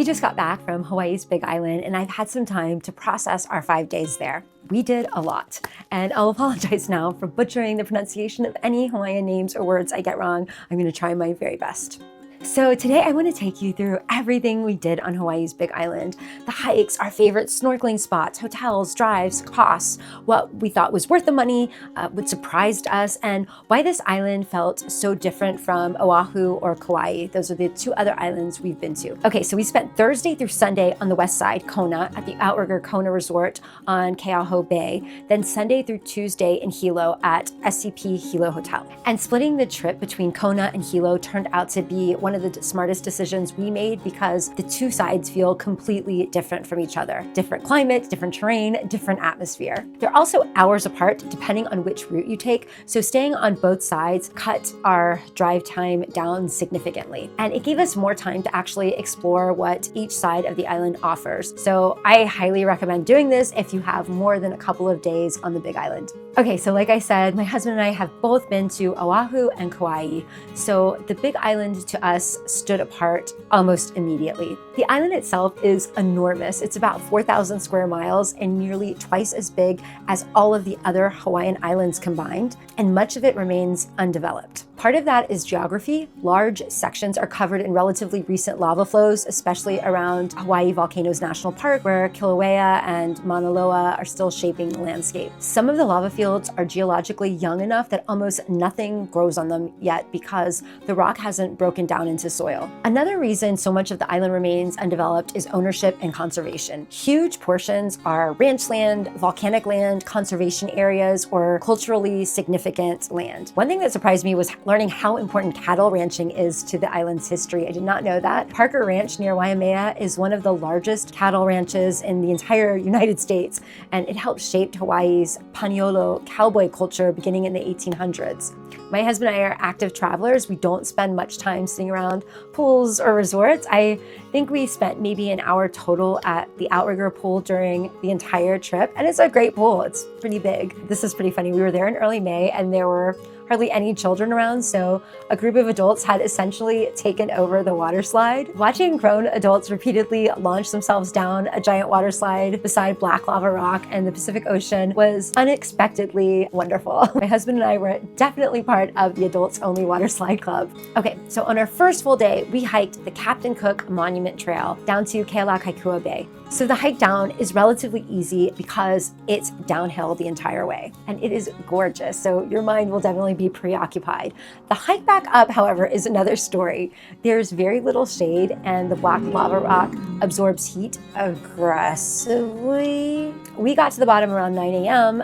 just got back from Hawaii's Big Island, and I've had some time to process our 5 days there. We did a lot, and I'll apologize now for butchering the pronunciation of any Hawaiian names or words I get wrong. I'm going to try my very best. So today I want to take you through everything we did on Hawaii's Big Island. The hikes, our favorite snorkeling spots, hotels, drives, costs, what we thought was worth the money, what surprised us, and why this island felt so different from Oahu or Kauai. Those are the two other islands we've been to. Okay, so we spent Thursday through Sunday on the west side, Kona, at the Outrigger Kona Resort on Keauhou Bay, then Sunday through Tuesday in Hilo at SCP Hilo Hotel. And splitting the trip between Kona and Hilo turned out to be one of the smartest decisions we made because the two sides feel completely different from each other. Different climate, different terrain, different atmosphere. They're also hours apart depending on which route you take, so staying on both sides cut our drive time down significantly. And it gave us more time to actually explore what each side of the island offers. So I highly recommend doing this if you have more than a couple of days on the Big Island. Okay, so like I said, my husband and I have both been to Oahu and Kauai. So the Big Island to us stood apart almost immediately. The island itself is enormous. It's about 4,000 square miles and nearly twice as big as all of the other Hawaiian islands combined, and much of it remains undeveloped. Part of that is geography. Large sections are covered in relatively recent lava flows, especially around Hawaiʻi Volcanoes National Park, where Kilauea and Mauna Loa are still shaping the landscape. Some of the lava fields are geologically young enough that almost nothing grows on them yet because the rock hasn't broken down into soil. Another reason so much of the island remains undeveloped is ownership and conservation. Huge portions are ranch land, volcanic land, conservation areas, or culturally significant land. One thing that surprised me was learning how important cattle ranching is to the island's history. I did not know that. Parker Ranch near Waimea is one of the largest cattle ranches in the entire United States, and it helped shape Hawaii's Paniolo cowboy culture beginning in the 1800s. My husband and I are active travelers. We don't spend much time sitting around pools or resorts. I think we spent maybe an hour total at the Outrigger pool during the entire trip, and it's a great pool. It's pretty big. This is pretty funny. We were there in early May, and there were hardly any children around, so a group of adults had essentially taken over the water slide. Watching grown adults repeatedly launch themselves down a giant water slide beside black lava rock and the Pacific Ocean was unexpectedly wonderful. My husband and I were definitely part of the adults only water slide club. Okay, so on our first full day, we hiked the Captain Cook Monument Trail down to Kealakaekua Bay. So the hike down is relatively easy because it's downhill the entire way, and it is gorgeous, so your mind will definitely be preoccupied. The hike back up, however, is another story. There's very little shade, and the black lava rock absorbs heat aggressively. We got to the bottom around 9 a.m.,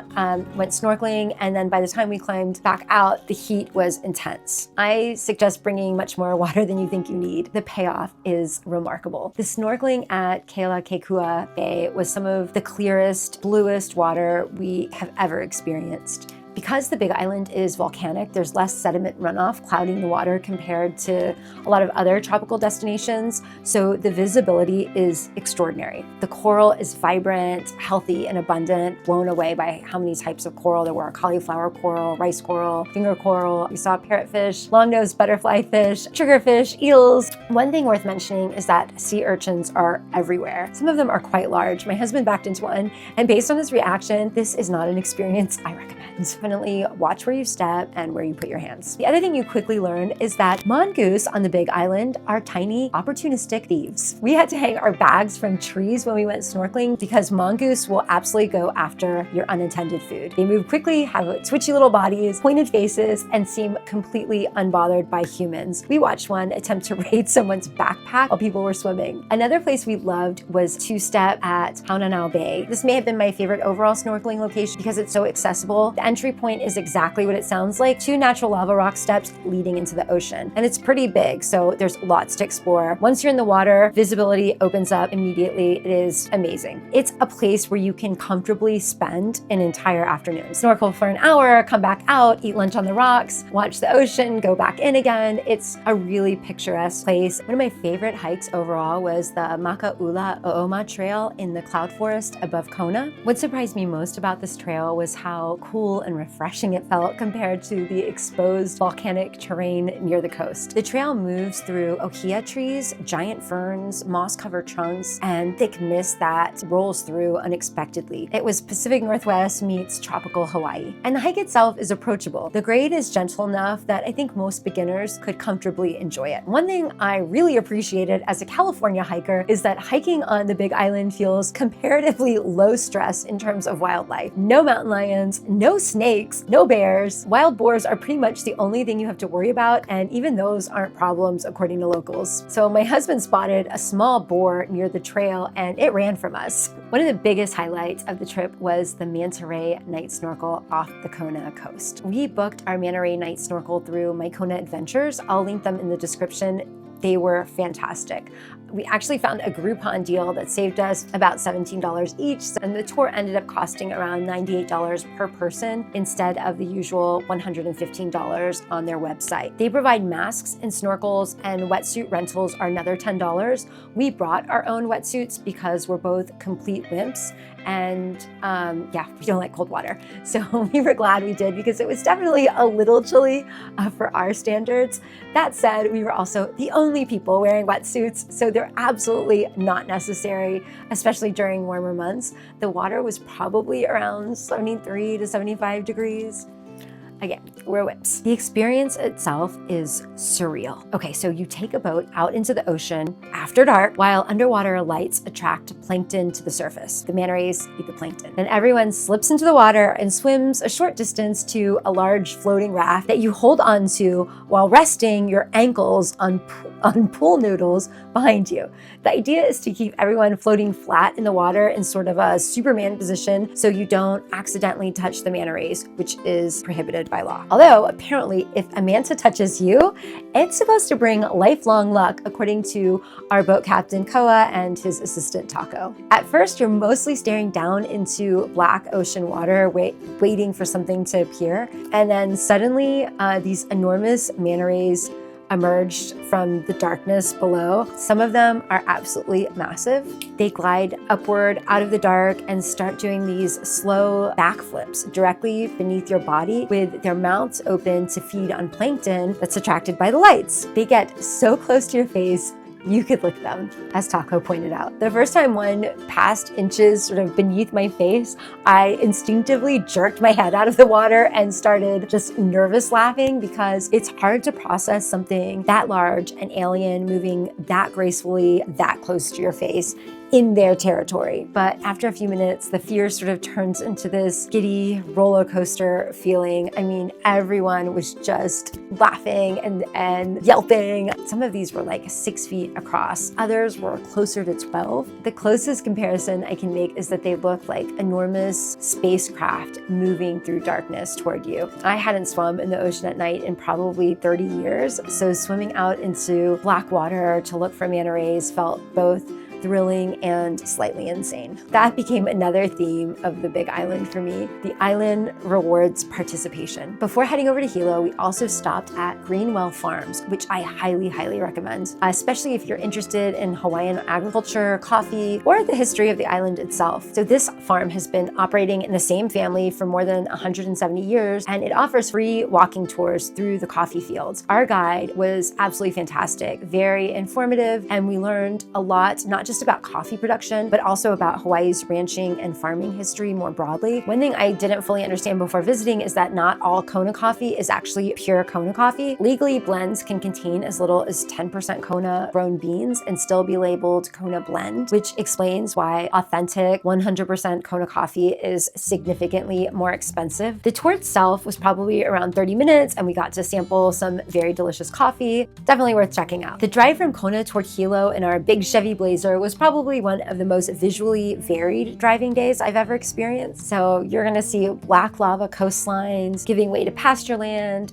went snorkeling, and then by the time we climbed back out, the heat was intense. I suggest bringing much more water than you think you need. The payoff is remarkable. The snorkeling at Kealakaekua Bay was some of the clearest, bluest water we have ever experienced. Because the Big Island is volcanic, there's less sediment runoff clouding the water compared to a lot of other tropical destinations, so the visibility is extraordinary. The coral is vibrant, healthy, and abundant, blown away by how many types of coral there were: cauliflower coral, rice coral, finger coral. We saw parrotfish, long-nosed butterfly fish, triggerfish, eels. One thing worth mentioning is that sea urchins are everywhere. Some of them are quite large. My husband backed into one, and based on his reaction, this is not an experience I recommend. Definitely watch where you step and where you put your hands. The other thing you quickly learn is that mongoose on the Big Island are tiny, opportunistic thieves. We had to hang our bags from trees when we went snorkeling because mongoose will absolutely go after your unattended food. They move quickly, have twitchy little bodies, pointed faces, and seem completely unbothered by humans. We watched one attempt to raid someone's backpack while people were swimming. Another place we loved was Two Step at Haunanau Bay. This may have been my favorite overall snorkeling location because it's so accessible. The entry point is exactly what it sounds like: two natural lava rock steps leading into the ocean. And it's pretty big, so there's lots to explore. Once you're in the water, visibility opens up immediately. It is amazing. It's a place where you can comfortably spend an entire afternoon. Snorkel for an hour, come back out, eat lunch on the rocks, watch the ocean, go back in again. It's a really picturesque place. One of my favorite hikes overall was the Makaula O'oma Trail in the cloud forest above Kona. What surprised me most about this trail was how cool and refreshing it felt compared to the exposed volcanic terrain near the coast. The trail moves through ohia trees, giant ferns, moss-covered trunks, and thick mist that rolls through unexpectedly. It was Pacific Northwest meets tropical Hawaii. And the hike itself is approachable. The grade is gentle enough that I think most beginners could comfortably enjoy it. One thing I really appreciated as a California hiker is that hiking on the Big Island feels comparatively low stress in terms of wildlife. No mountain lions, no snakes, no bears. Wild boars are pretty much the only thing you have to worry about, and even those aren't problems according to locals. So my husband spotted a small boar near the trail and it ran from us. One of the biggest highlights of the trip was the manta ray night snorkel off the Kona coast. We booked our manta ray night snorkel through My Kona Adventures. I'll link them in the description. They were fantastic. We actually found a Groupon deal that saved us about $17 each, and the tour ended up costing around $98 per person instead of the usual $115 on their website. They provide masks and snorkels, and wetsuit rentals are another $10. We brought our own wetsuits because we're both complete wimps, and yeah, we don't like cold water. So we were glad we did because it was definitely a little chilly for our standards. That said, we were also the only people wearing wetsuits, so they're absolutely not necessary, especially during warmer months. The water was probably around 73 to 75 degrees. Again, we're whips. The experience itself is surreal. Okay, so you take a boat out into the ocean after dark while underwater lights attract plankton to the surface. The manta rays eat the plankton. Then everyone slips into the water and swims a short distance to a large floating raft that you hold onto while resting your ankles on pool noodles behind you. The idea is to keep everyone floating flat in the water in sort of a Superman position so you don't accidentally touch the manta rays, which is prohibited by law. Although apparently if a manta touches you, it's supposed to bring lifelong luck, according to our boat captain Koa and his assistant Taco. At first, you're mostly staring down into black ocean water, waiting for something to appear. And then suddenly these enormous manta rays emerged from the darkness below. Some of them are absolutely massive. They glide upward out of the dark and start doing these slow backflips directly beneath your body with their mouths open to feed on plankton that's attracted by the lights. They get so close to your face, you could lick them, as Taco pointed out. The first time one passed inches sort of beneath my face, I instinctively jerked my head out of the water and started just nervous laughing because it's hard to process something that large, an alien moving that gracefully, that close to your face in their territory. But after a few minutes, the fear sort of turns into this giddy roller coaster feeling. I mean, everyone was just laughing and yelping. Some of these were like 6 feet across. Others were closer to 12. The closest comparison I can make is that they look like enormous spacecraft moving through darkness toward you. I hadn't swum in the ocean at night in probably 30 years, so swimming out into black water to look for manta rays felt both thrilling and slightly insane. That became another theme of the Big Island for me. The island rewards participation. Before heading over to Hilo, we also stopped at Greenwell Farms, which I highly, highly recommend, especially if you're interested in Hawaiian agriculture, coffee, or the history of the island itself. So this farm has been operating in the same family for more than 170 years, and it offers free walking tours through the coffee fields. Our guide was absolutely fantastic, very informative, and we learned a lot, not just about coffee production, but also about Hawaii's ranching and farming history more broadly. One thing I didn't fully understand before visiting is that not all Kona coffee is actually pure Kona coffee. Legally, blends can contain as little as 10% Kona grown beans and still be labeled Kona blend, which explains why authentic 100% Kona coffee is significantly more expensive. The tour itself was probably around 30 minutes and we got to sample some very delicious coffee. Definitely worth checking out. The drive from Kona toward Hilo in our big Chevy Blazer was probably one of the most visually varied driving days I've ever experienced. So you're gonna see black lava coastlines giving way to pasture land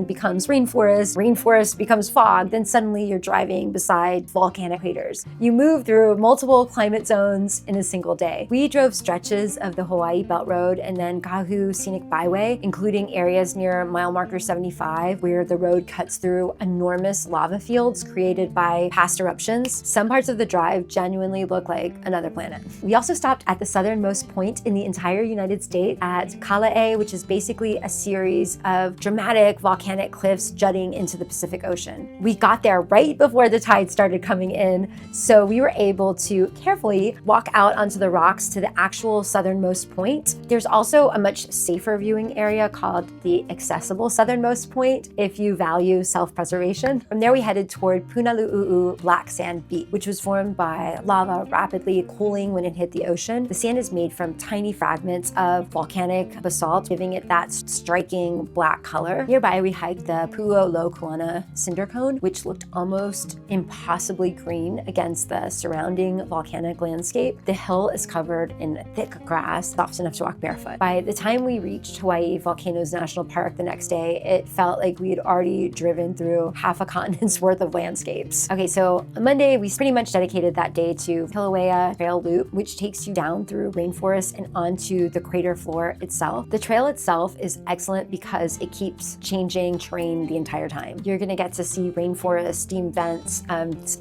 becomes rainforest becomes fog, then suddenly you're driving beside volcanic craters. You move through multiple climate zones in a single day. We drove stretches of the Hawaii Belt Road and then Kahu Scenic Byway, including areas near mile marker 75, where the road cuts through enormous lava fields created by past eruptions. Some parts of the drive drive genuinely look like another planet. We also stopped at the southernmost point in the entire United States at Kalae, which is basically a series of dramatic volcanic cliffs jutting into the Pacific Ocean. We got there right before the tide started coming in, so we were able to carefully walk out onto the rocks to the actual southernmost point. There's also a much safer viewing area called the accessible southernmost point if you value self-preservation. From there we headed toward Punalu'u'u Black Sand Beach, which was formed by lava rapidly cooling when it hit the ocean. The sand is made from tiny fragments of volcanic basalt, giving it that striking black color. Nearby we hiked the Pu'ulokuana cinder cone, which looked almost impossibly green against the surrounding volcanic landscape. The hill is covered in thick grass, soft enough to walk barefoot. By the time we reached Hawaiʻi Volcanoes National Park the next day, it felt like we had already driven through half a continent's worth of landscapes. Okay, so on Monday, we pretty much dedicated that day to Kilauea Trail Loop, which takes you down through rainforest and onto the crater floor itself. The trail itself is excellent because it keeps changing terrain the entire time. You're gonna get to see rainforest, steam vents,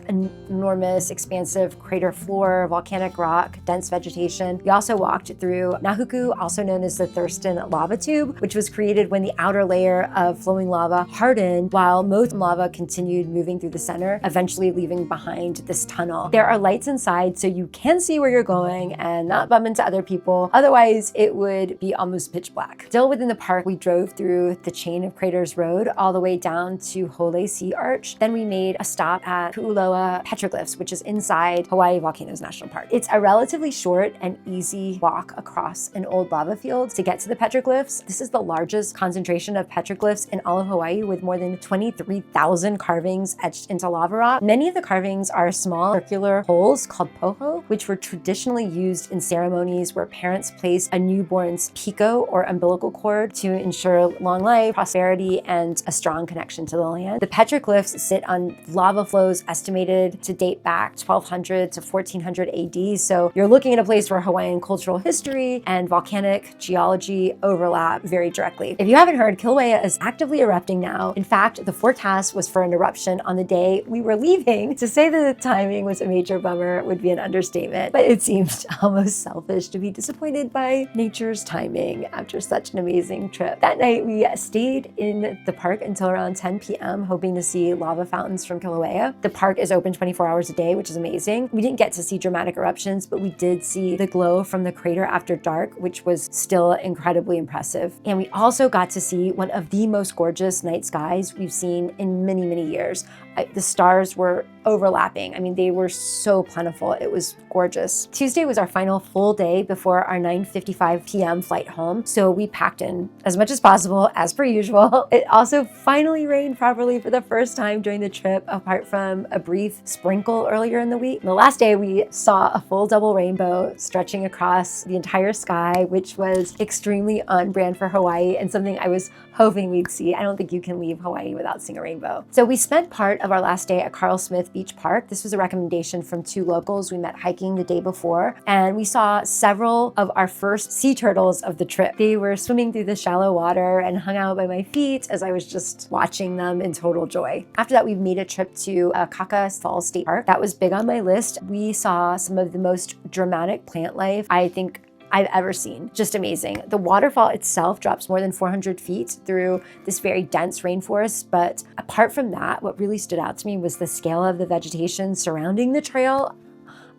enormous, expansive crater floor, volcanic rock, dense vegetation. We also walked through Nahuku, also known as the Thurston Lava Tube, which was created when the outer layer of flowing lava hardened while most lava continued moving through the center, eventually leaving behind this tunnel. There are lights inside so you can see where you're going and not bump into other people. Otherwise, it would be almost pitch black. Still within the park, we drove through the Chain of Craters Road all the way down to Hole Sea Arch. Then we made a stop at Pu'uloa Petroglyphs, which is inside Hawaiʻi Volcanoes National Park. It's a relatively short and easy walk across an old lava field to get to the petroglyphs. This is the largest concentration of petroglyphs in all of Hawaii, with more than 23,000 carvings etched into lava rock. Many of the carvings are small circular holes called poho, which were traditionally used in ceremonies where parents placed a newborn's piko or umbilical cord to ensure long life, prosperity, and a strong connection to the land. The petroglyphs sit on lava flows estimated to date back 1200 to 1400 AD, so you're looking at a place where Hawaiian cultural history and volcanic geology overlap very directly. If you haven't heard, Kilauea is actively erupting now. In fact, the forecast was for an eruption on the day we were leaving. To say that the timing was a major bummer would be an understatement, but it seemed almost selfish to be disappointed by nature's timing after such an amazing trip. That night, we stayed in the park until around 10 p.m., hoping to see lava fountains from Kilauea. The park is open 24 hours a day, which is amazing. We didn't get to see dramatic eruptions, but we did see the glow from the crater after dark, which was still incredibly impressive. And we also got to see one of the most gorgeous night skies we've seen in many, many years. The stars were overlapping. I mean, they were so plentiful. It was gorgeous. Tuesday was our final full day before our 9:55 p.m. flight home, so we packed in as much as possible, as per usual. It also finally rained properly for the first time during the trip, apart from a brief sprinkle earlier in the week. The last day, we saw a full double rainbow stretching across the entire sky, which was extremely on brand for Hawaii and something I was hoping we'd see. I don't think you can leave Hawaii without seeing a rainbow. So we spent part of our last day at Carl Smith Beach Park. This was a recommendation from two locals we met hiking the day before, and we saw several of our first sea turtles of the trip. They were swimming through the shallow water and hung out by my feet as I was just watching them in total joy. After that, we made a trip to Kaka Falls State Park. That was big on my list. We saw some of the most dramatic plant life I think I've ever seen. Just amazing. The waterfall itself drops more than 400 feet through this very dense rainforest, but apart from that, what really stood out to me was the scale of the vegetation surrounding the trail.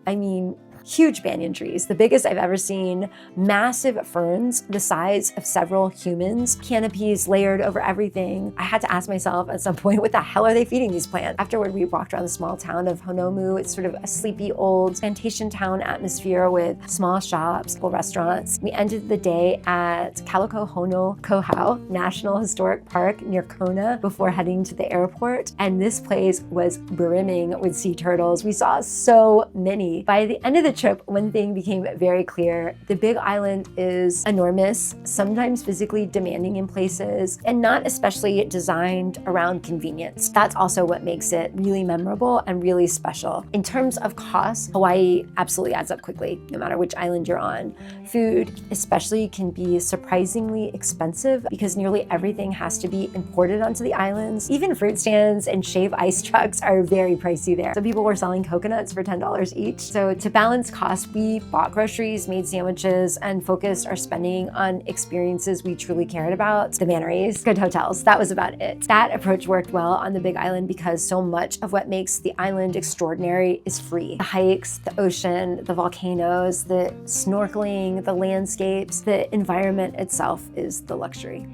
I mean, huge banyan trees, the biggest I've ever seen, massive ferns the size of several humans, canopies layered over everything. I had to ask myself at some point, what the hell are they feeding these plants? Afterward, we walked around the small town of Honomu. It's sort of a sleepy old plantation town atmosphere with small shops, cool restaurants. We ended the day at Kaliko Hono Kohau National Historic Park near Kona before heading to the airport. And this place was brimming with sea turtles. We saw so many. By the end of the trip, one thing became very clear. The Big Island is enormous, sometimes physically demanding in places, and not especially designed around convenience. That's also what makes it really memorable and really special. In terms of cost, Hawaii absolutely adds up quickly, no matter which island you're on. Food, especially, can be surprisingly expensive because nearly everything has to be imported onto the islands. Even fruit stands and shave ice trucks are very pricey there. Some people were selling coconuts for $10 each. So to balance costs, we bought groceries, made sandwiches, and focused our spending on experiences we truly cared about. The MANTA RAYS, good hotels, that was about it. That approach worked well on the Big Island because so much of what makes the island extraordinary is free. The hikes, the ocean, the volcanoes, the snorkeling, the landscapes, the environment itself is the luxury.